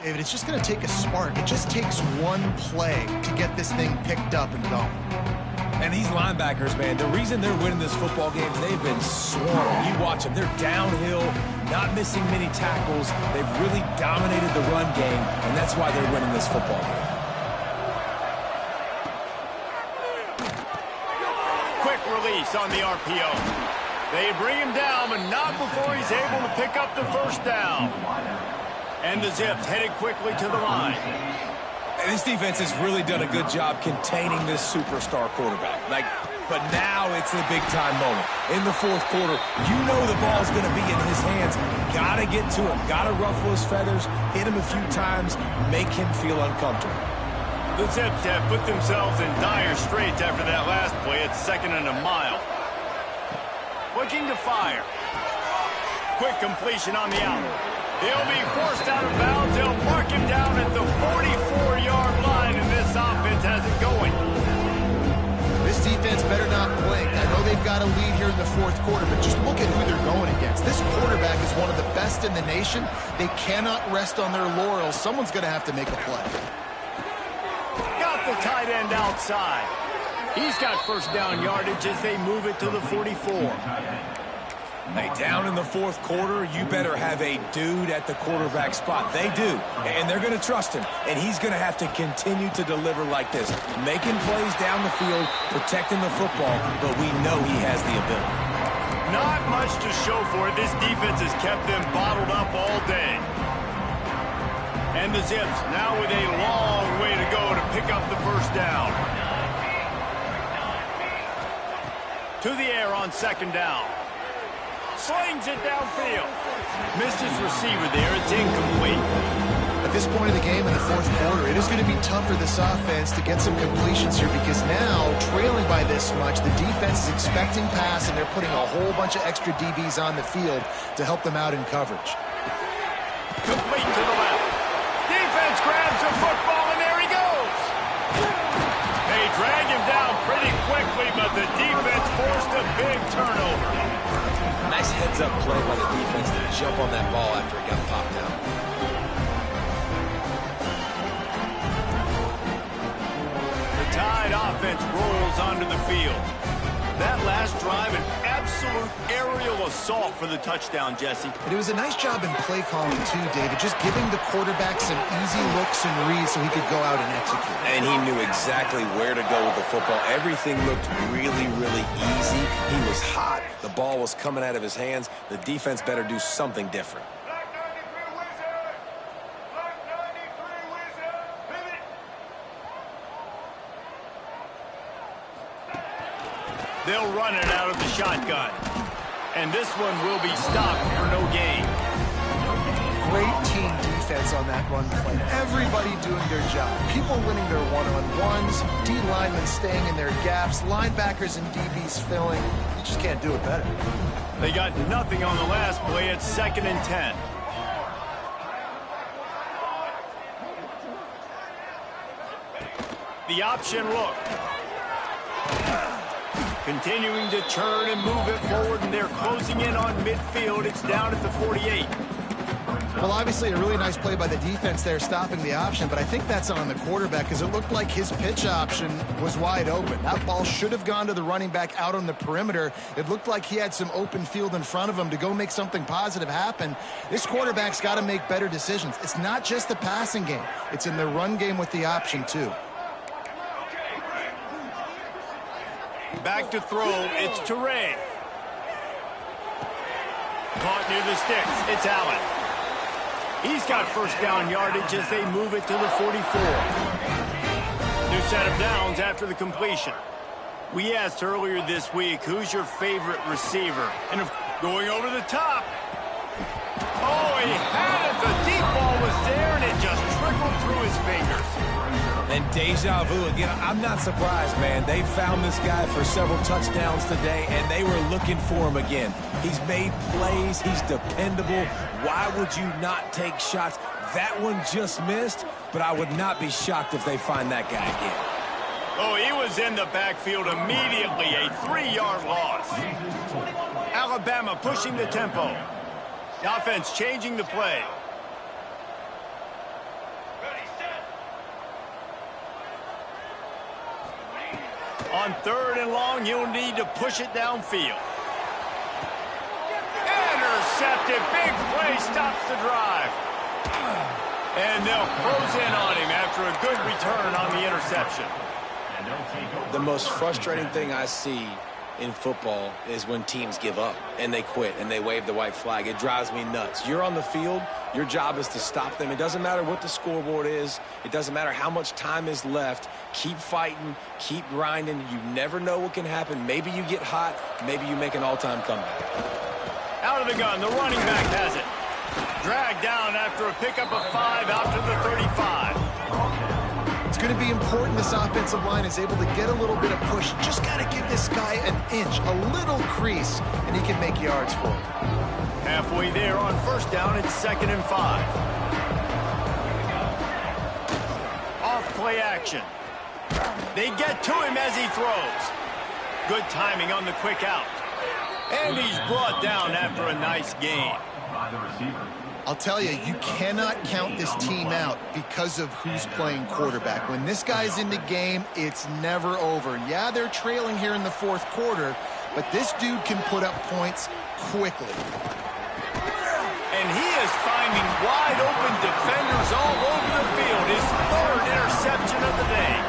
David, it's just going to take a spark. It just takes one play to get this thing picked up and going. And these linebackers, man, the reason they're winning this football game, they've been swarming. You watch them. They're downhill, not missing many tackles. They've really dominated the run game, and that's why they're winning this football game. Quick release on the RPO. They bring him down, but not before he's able to pick up the first down. And the Zips headed quickly to the line. And this defense has really done a good job containing this superstar quarterback. But now it's a big-time moment. In the fourth quarter, you know the ball's going to be in his hands. Got to get to him. Got to ruffle his feathers, hit him a few times, make him feel uncomfortable. The Zips have put themselves in dire straits after that last play at 2nd and a mile. Looking to fire. Quick completion on the out. He'll be forced out of bounds. They'll mark him down at the 44-yard line, and this offense has it going. This defense better not blink. I know they've got a lead here in the fourth quarter, but just look at who they're going against. This quarterback is one of the best in the nation. They cannot rest on their laurels. Someone's going to have to make a play. Got the tight end outside. He's got first down yardage as they move it to the 44. Hey, down in the fourth quarter, you better have a dude at the quarterback spot. They do, and they're going to trust him, and he's going to have to continue to deliver like this, making plays down the field, protecting the football, but we know he has the ability. Not much to show for it. This defense has kept them bottled up all day. And the Zips now with a long way to go to pick up the first down. To the air on 2nd down. Slings it downfield. Missed his receiver there. It's incomplete. At this point of the game in the fourth quarter, it is going to be tough for this offense to get some completions here because now, trailing by this much, the defense is expecting pass, and they're putting a whole bunch of extra DBs on the field to help them out in coverage. Complete to the left. Defense grabs the football, and there he goes. They drag him down pretty quickly, but the defense forced a big turnover. Nice heads-up play by the defense to jump on that ball after it got popped out. The Tide offense rolls onto the field. That last drive, an absolute aerial assault for the touchdown, Jesse. But it was a nice job in play calling, too, David, just giving the quarterback some easy looks and reads so he could go out and execute. And he knew exactly where to go with the football. Everything looked really, really easy. He was hot. The ball was coming out of his hands. The defense better do something different. They'll run it out of the shotgun. And this one will be stopped for no gain. Great team defense on that run play. Everybody doing their job. People winning their one-on-ones, D linemen staying in their gaps, linebackers and DBs filling. You just can't do it better. They got nothing on the last play at 2nd and 10. The option look. Continuing to turn and move it forward, and they're closing in on midfield. It's down at the 48. Well, obviously a really nice play by the defense there, stopping the option, but I think that's on the quarterback because it looked like his pitch option was wide open. That ball should have gone to the running back out on the perimeter. It looked like he had some open field in front of him to go make something positive happen. This quarterback's got to make better decisions. It's not just the passing game. It's in the run game with the option, too. Back to throw, it's Teray. Caught near the sticks, it's Allen. He's got first down yardage as they move it to the 44. New set of downs after the completion. We asked earlier this week, who's your favorite receiver? And going over the top. Oh, he had it. The deep ball was there, and it just trickled through his fingers. And deja vu again. I'm not surprised, man. They found this guy for several touchdowns today, and they were looking for him again. He's made plays. He's dependable. Why would you not take shots? That one just missed, but I would not be shocked if they find that guy again. Oh, he was in the backfield immediately. A 3-yard loss. Alabama pushing the tempo. The offense changing the play. On 3rd and long, he'll need to push it downfield. Intercepted. Big play stops the drive. And they'll close in on him after a good return on the interception. The most frustrating thing I see in football is when teams give up and they quit and they wave the white flag. It drives me nuts. You're on the field. Your job is to stop them. It doesn't matter what the scoreboard is. It doesn't matter how much time is left. Keep fighting. Keep grinding. You never know what can happen. Maybe you get hot. Maybe you make an all-time comeback. Out of the gun. The running back has it. Dragged down after a pickup of 5 out to the 35. It's going to be important this offensive line is able to get a little bit of push. Just got to give this guy an inch, a little crease, and he can make yards for him. Halfway there on 1st down, it's 2nd and 5. Off play action. They get to him as he throws. Good timing on the quick out. And he's brought down after a nice gain. I'll tell you, you cannot count this team out because of who's playing quarterback. When this guy's in the game, it's never over. Yeah, they're trailing here in the 4th quarter, but this dude can put up points quickly. And he is finding wide open defenders all over the field. His 3rd interception of the day.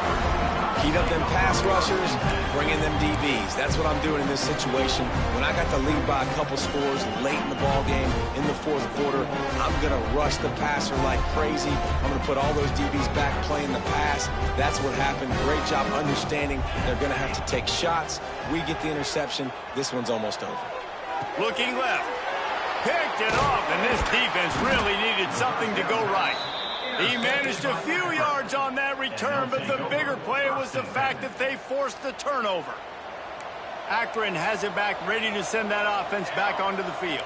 Heat up them pass rushers, bring in them DBs. That's what I'm doing in this situation. When I got the lead by a couple scores late in the ball game in the 4th quarter, I'm going to rush the passer like crazy. I'm going to put all those DBs back playing the pass. That's what happened. Great job understanding they're going to have to take shots. We get the interception. This one's almost over. Looking left. Picked it off, and this defense really needed something to go right. He managed a few yards on that return, but the bigger play was the fact that they forced the turnover. Akron has it back, ready to send that offense back onto the field.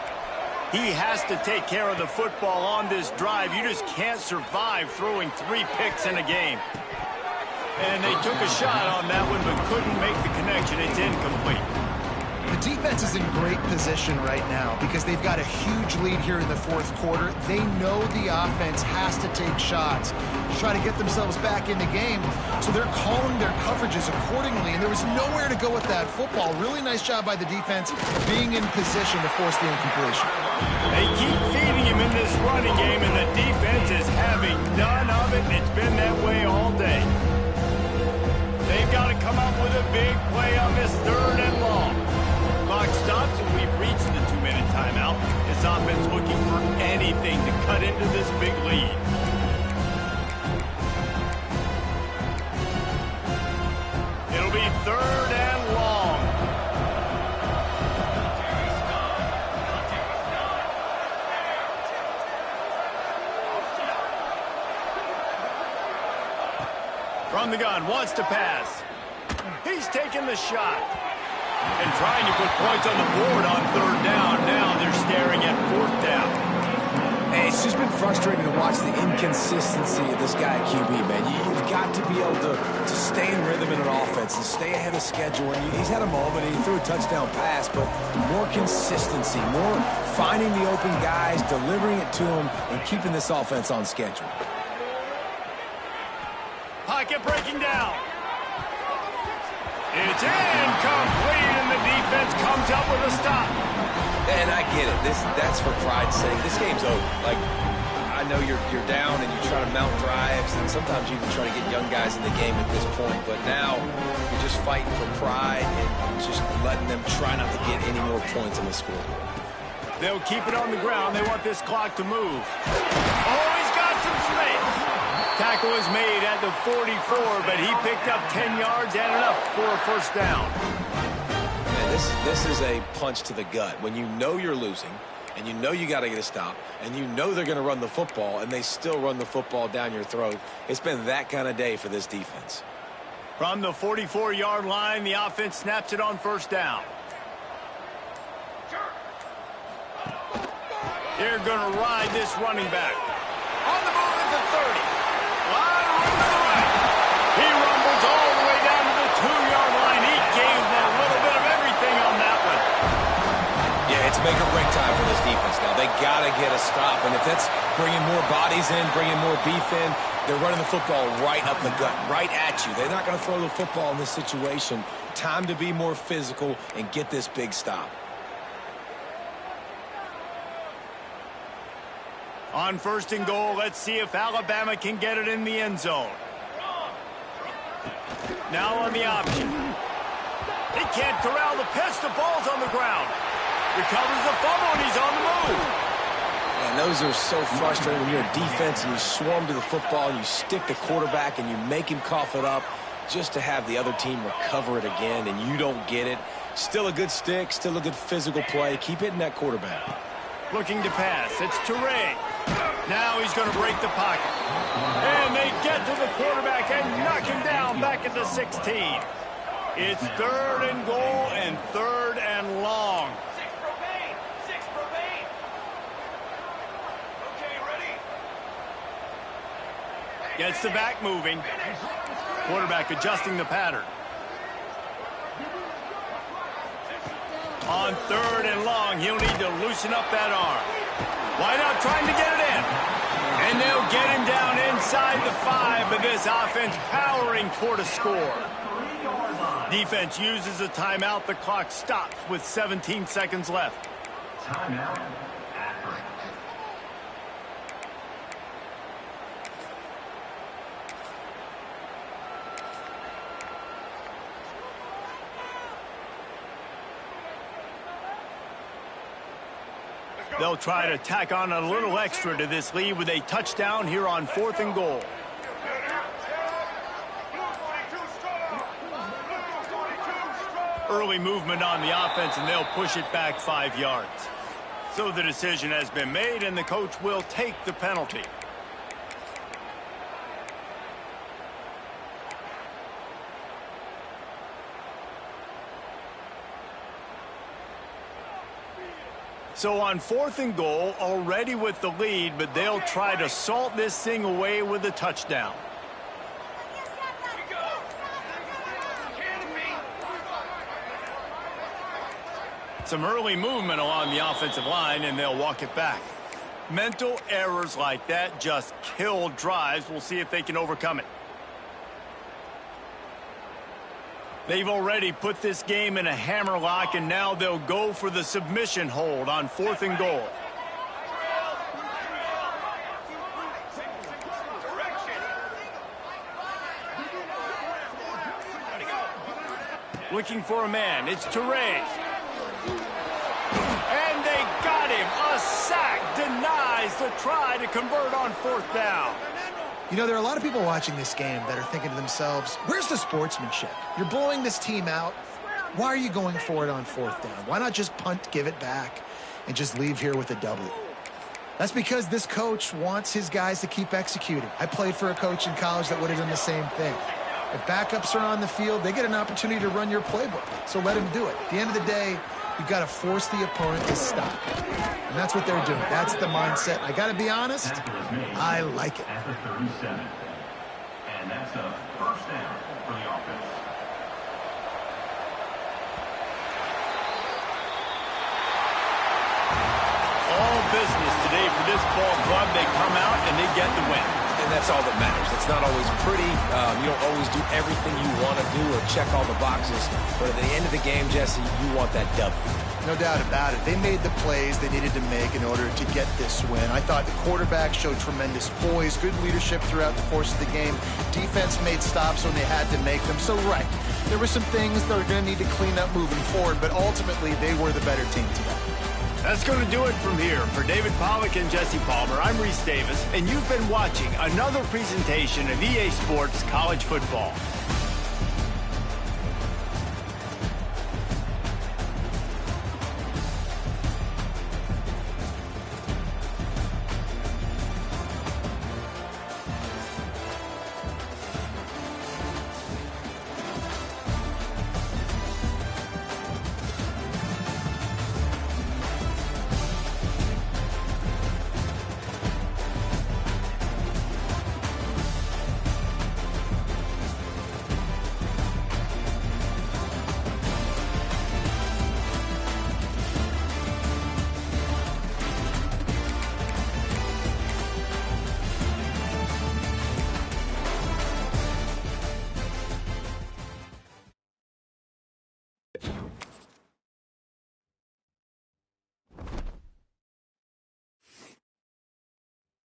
He has to take care of the football on this drive. You just can't survive throwing 3 picks in a game. And they took a shot on that one, but couldn't make the connection. It's incomplete. The defense is in great position right now because they've got a huge lead here in the 4th quarter. They know the offense has to take shots to try to get themselves back in the game, so they're calling their coverages accordingly, and there was nowhere to go with that football. Really nice job by the defense being in position to force the incompletion. They keep feeding him in this running game, and the defense is having none of it. It's been that way all day. They've got to come up with a big play on this 3rd and long. Clock stops, and we've reached the 2-minute timeout. This offense looking for anything to cut into this big lead. It'll be 3rd and long. From the gun, wants to pass. He's taking the shot. And trying to put points on the board on 3rd down. Now they're staring at 4th down. Hey, it's just been frustrating to watch the inconsistency of this guy at QB, man. You've got to be able to stay in rhythm in an offense and stay ahead of schedule. And he's had a moment, and he threw a touchdown pass, but more consistency, more finding the open guys, delivering it to them, and keeping this offense on schedule. Pocket breaking down. It's incomplete, and the defense comes up with a stop. And I get it. That's for pride's sake. This game's over. Like, I know you're down and you try to mount drives, and sometimes you even try to get young guys in the game at this point. But now you're just fighting for pride and just letting them try not to get any more points on the scoreboard. They'll keep it on the ground. They want this clock to move. Oh, he's got some space. Tackle is made at the 44, but he picked up 10 yards and enough for a 1st down. Man, this is a punch to the gut. When you know you're losing, and you know you got to get a stop, and you know they're going to run the football, and they still run the football down your throat. It's been that kind of day for this defense. From the 44-yard line, the offense snaps it on 1st down. They're going to ride this running back. On the move at the 30. Line room to the right. He rumbles all the way down to the 2-yard line. He gained a little bit of everything on that one. Yeah, it's make or break time for this defense now. They got to get a stop. And if that's bringing more bodies in, bringing more beef in, they're running the football right up the gut, right at you. They're not going to throw the football in this situation. Time to be more physical and get this big stop. On 1st and goal, let's see if Alabama can get it in the end zone. Now on the option. He can't corral the pitch. The ball's on the ground. Recovers the fumble, and he's on the move. And those are so frustrating when you're a defense and you swarm to the football and you stick the quarterback and you make him cough it up just to have the other team recover it again and you don't get it. Still a good stick, still a good physical play. Keep hitting that quarterback. Looking to pass. It's Teray. Now he's going to break the pocket. And they get to the quarterback and knock him down back at the 16. It's 3rd and goal and 3rd and long. Six remain. Okay, ready? Gets the back moving. Quarterback adjusting the pattern. On 3rd and long, he'll need to loosen up that arm. Why not trying to get it in? And they'll get him down inside the 5, but this offense powering toward a score. Defense uses a timeout. The clock stops with 17 seconds left. Timeout. Akron. They'll try to tack on a little extra to this lead with a touchdown here on 4th and goal. Early movement on the offense, and they'll push it back 5 yards. So the decision has been made, and the coach will take the penalty. So on 4th and goal, already with the lead, but they'll try to salt this thing away with a touchdown. Some early movement along the offensive line, and they'll walk it back. Mental errors like that just kill drives. We'll see if they can overcome it. They've already put this game in a hammerlock, and now they'll go for the submission hold on 4th and goal. Looking for a man. It's Teray. And they got him. A sack denies the try to convert on 4th down. You know, there are a lot of people watching this game that are thinking to themselves, where's the sportsmanship? You're blowing this team out. Why are you going for it on 4th down? Why not just punt, give it back, and just leave here with a W? That's because this coach wants his guys to keep executing. I played for a coach in college that would have done the same thing. If backups are on the field, they get an opportunity to run your playbook, so let him do it. At the end of the day, you've got to force the opponent to stop. And that's what they're doing. That's the mindset. I got to be honest, I like it. At the 37. And that's a 1st down for the offense. All business today for this ball club. They come out and they get the win. And that's all that matters. It's not always pretty. You don't always do everything you want to do or check all the boxes. But at the end of the game, Jesse, you want that W. No doubt about it. They made the plays they needed to make in order to get this win. I thought the quarterback showed tremendous poise, good leadership throughout the course of the game. Defense made stops when they had to make them. So, right, there were some things that are going to need to clean up moving forward, but ultimately they were the better team today. That's going to do it from here. For David Pollack and Jesse Palmer, I'm Reese Davis, and you've been watching another presentation of EA Sports College Football.